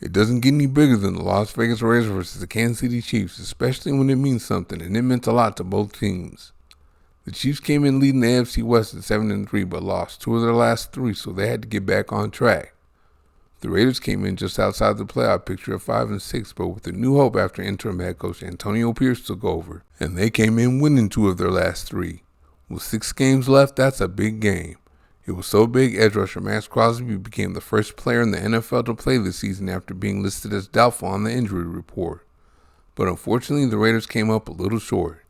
It doesn't get any bigger than the Las Vegas Raiders versus the Kansas City Chiefs, especially when it means something, and it meant a lot to both teams. The Chiefs came in leading the AFC West at 7-3, but lost 2 of their last 3, so they had to get back on track. The Raiders came in just outside the playoff picture at 5-6, but with a new hope after interim head coach Antonio Pierce took over, and they came in winning 2 of their last 3. With 6 games left, that's a big game. It was so big, edge rusher Max Crosby became the first player in the NFL to play this season after being listed as doubtful on the injury report. But unfortunately, the Raiders came up a little short.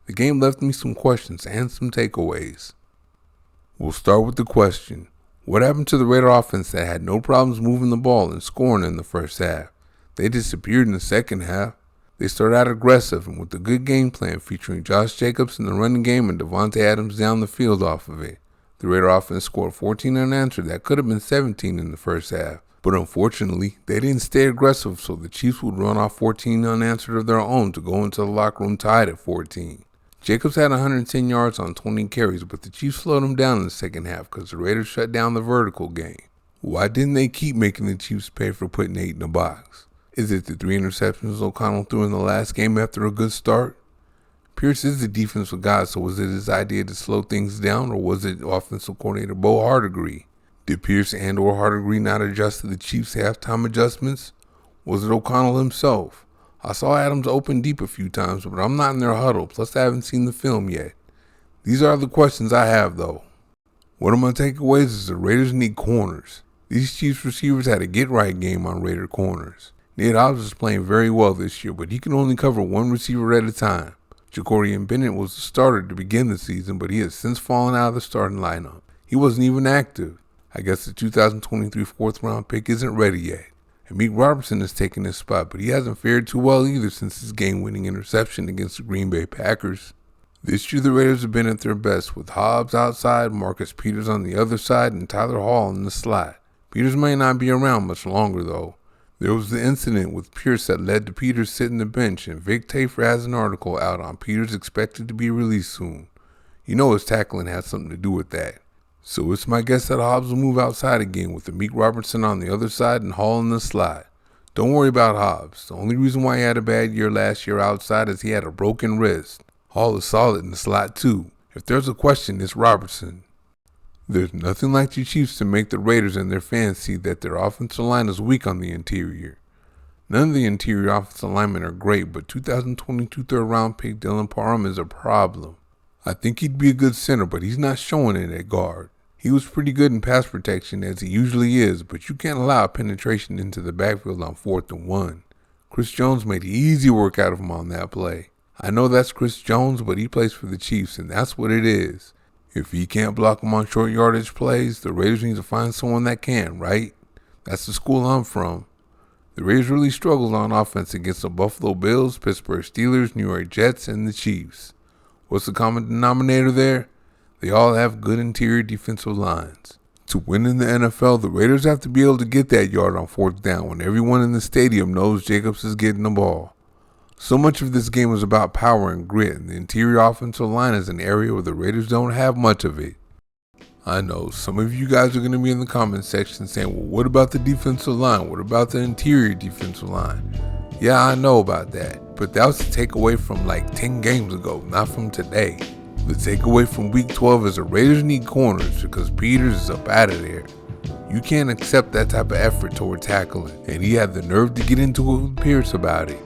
The game left me some questions and some takeaways. We'll start with the question. What happened to the Raider offense that had no problems moving the ball and scoring in the first half? They disappeared in the second half. They started out aggressive and with a good game plan featuring Josh Jacobs in the running game and Devontae Adams down the field off of it. The Raider offense scored 14 unanswered. That could have been 17 in the first half. But unfortunately, they didn't stay aggressive, so the Chiefs would run off 14 unanswered of their own to go into the locker room tied at 14. Jacobs had 110 yards on 20 carries, but the Chiefs slowed him down in the second half because the Raiders shut down the vertical game. Why didn't they keep making the Chiefs pay for putting 8 in the box? Is it the 3 interceptions O'Connell threw in the last game after a good start? Pierce is the defensive guy, so was it his idea to slow things down, or was it offensive coordinator Bo Hardegree? Did Pierce and or Hardegree not adjust to the Chiefs' halftime adjustments? Was it O'Connell himself? I saw Adams open deep a few times, but I'm not in their huddle, plus I haven't seen the film yet. These are the questions I have, though. One of my takeaways is the Raiders need corners. These Chiefs receivers had a get-right game on Raider corners. Nate Hobbs is playing very well this year, but he can only cover one receiver at a time. Jacorian Bennett was the starter to begin the season, but he has since fallen out of the starting lineup. He wasn't even active. I guess the 2023 4th-round pick isn't ready yet. And Meek Robertson has taken his spot, but he hasn't fared too well either since his game-winning interception against the Green Bay Packers. This year the Raiders have been at their best, with Hobbs outside, Marcus Peters on the other side, and Tyler Hall in the slot. Peters may not be around much longer, though. There was the incident with Pierce that led to Peters sitting the bench, and Vic Tafer has an article out on Peters expected to be released soon. You know his tackling has something to do with that. So it's my guess that Hobbs will move outside again with the Meek Robertson on the other side and Hall in the slot. Don't worry about Hobbs. The only reason why he had a bad year last year outside is he had a broken wrist. Hall is solid in the slot too. If there's a question, it's Robertson. There's nothing like the Chiefs to make the Raiders and their fans see that their offensive line is weak on the interior. None of the interior offensive linemen are great, but 2022 third-round pick Dylan Parham is a problem. I think he'd be a good center, but he's not showing it at guard. He was pretty good in pass protection as he usually is, but you can't allow penetration into the backfield on 4th and 1. Chris Jones made easy work out of him on that play. I know that's Chris Jones, but he plays for the Chiefs, and that's what it is. If he can't block him on short yardage plays, the Raiders need to find someone that can, right? That's the school I'm from. The Raiders really struggled on offense against the Buffalo Bills, Pittsburgh Steelers, New York Jets, and the Chiefs. What's the common denominator there? They all have good interior defensive lines. To win in the NFL, the Raiders have to be able to get that yard on 4th down when everyone in the stadium knows Jacobs is getting the ball. So much of this game is about power and grit, and the interior offensive line is an area where the Raiders don't have much of it. I know, some of you guys are going to be in the comment section saying, well, what about the defensive line? What about the interior defensive line? Yeah, I know about that, but that was a takeaway from like 10 games ago, not from today. The takeaway from week 12 is the Raiders need corners because Peters is up out of there. You can't accept that type of effort toward tackling, and he had the nerve to get into it with Pierce about it.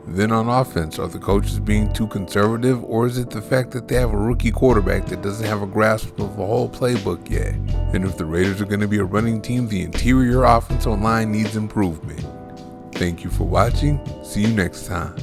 Then on offense, are the coaches being too conservative, or is it the fact that they have a rookie quarterback that doesn't have a grasp of the whole playbook yet? And if the Raiders are going to be a running team, the interior offensive line needs improvement. Thank you for watching. See you next time.